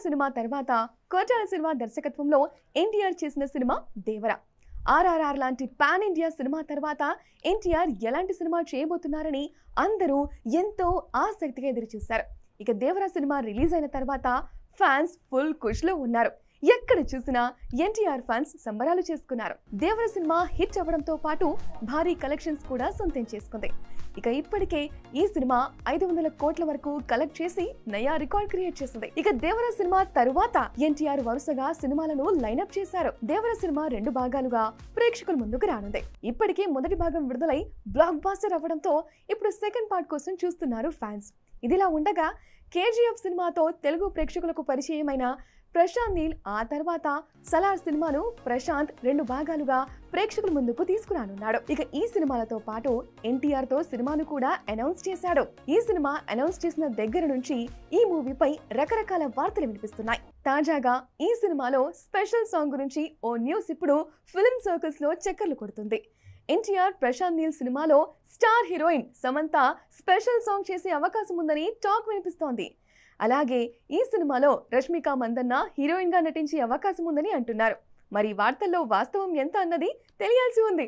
Cinema తర్వాత Koratala cinema దర్శకత్వంలో ఎన్టీఆర్ చేసిన సినిమా దేవర. ఆర్ఆర్ఆర్ లాంటి పాన్ ఇండియా సినిమా తర్వాత ఎన్టీఆర్ ఎలాంటి సినిమా చేయబోతున్నారని అందరూ ఎంతో ఆసక్తిగా ఎదురుచూశారు. ఇక దేవర సినిమా రిలీజ్ అయిన తర్వాత ఫ్యాన్స్ ఫుల్ ఖుషిలో ఉన్నారు. ఎక్కడ చూసినా ఎన్టీఆర్ ఫ్యాన్స్ సంబరాలు చేసుకున్నారు. దేవర సినిమా హిట్ అవ్వడంతో పాటు భారీ కలెక్షన్స్ కూడా సొంతం చేసుకుంది. ఇక ఇప్పటికే ఈ సినిమా 500 కోట్ల వరకు కలెక్ట్ చేసి నయా రికార్డ్ క్రియేట్ చేసింది. ఇక దేవర సినిమా తరువాత ఎన్టీఆర్ వరుసగా సినిమాలను లైనప్ చేశారు. దేవర సినిమా 2 భాగాలుగా ప్రేక్షకుల ముందుకు రానుంది. ఇప్పటికే మొదటి భాగం విడుదలై బ్లాక్ బాస్టర్ అవ్వడంతో ఇప్పుడు సెకండ్ పార్ట్ కోసం చూస్తున్నారు ఫ్యాన్స్. ఇదిలా ఉండగా కేజీఎఫ్ సినిమాతో తెలుగు ప్రేక్షకులకు పరిచయమైన ప్రశాంత్ నీల్ ఆ తర్వాత సలార్ సినిమాను ప్రశాంత్ 2 భాగాలుగా ప్రేక్షకుల ముందుకు తీసుకురానున్నాడు. ఇక ఈ సినిమాలతో పాటు ఎన్టీఆర్ తో సినిమాను కూడా అనౌన్స్ చేశాడు. ఈ సినిమా అనౌన్స్ చేసిన దగ్గర నుంచి ఈ మూవీపై రకరకాల వార్తలు వినిపిస్తున్నాయి. తాజాగా ఈ సినిమాలో స్పెషల్ సాంగ్ గురించి ఓ న్యూస్ ఇప్పుడు ఫిల్మ్ సర్కిల్స్ లో చక్కర్లు కొడుతుంది. ఎన్టీఆర్ ప్రశాంత్ నీల్ సినిమాలో star heroine Samantha special song చేసే అవకాశం ఉందని టాక్ వినిపిస్తోంది. అలాగే ఈ సినిమాలో రష్మిక మందన్న హీరోయిన్ గా నటించే అవకాశం ఉందని అంటున్నారు. మరి వార్తల్లో వాస్తవం ఎంత అన్నది తెలియాల్సి ఉంది.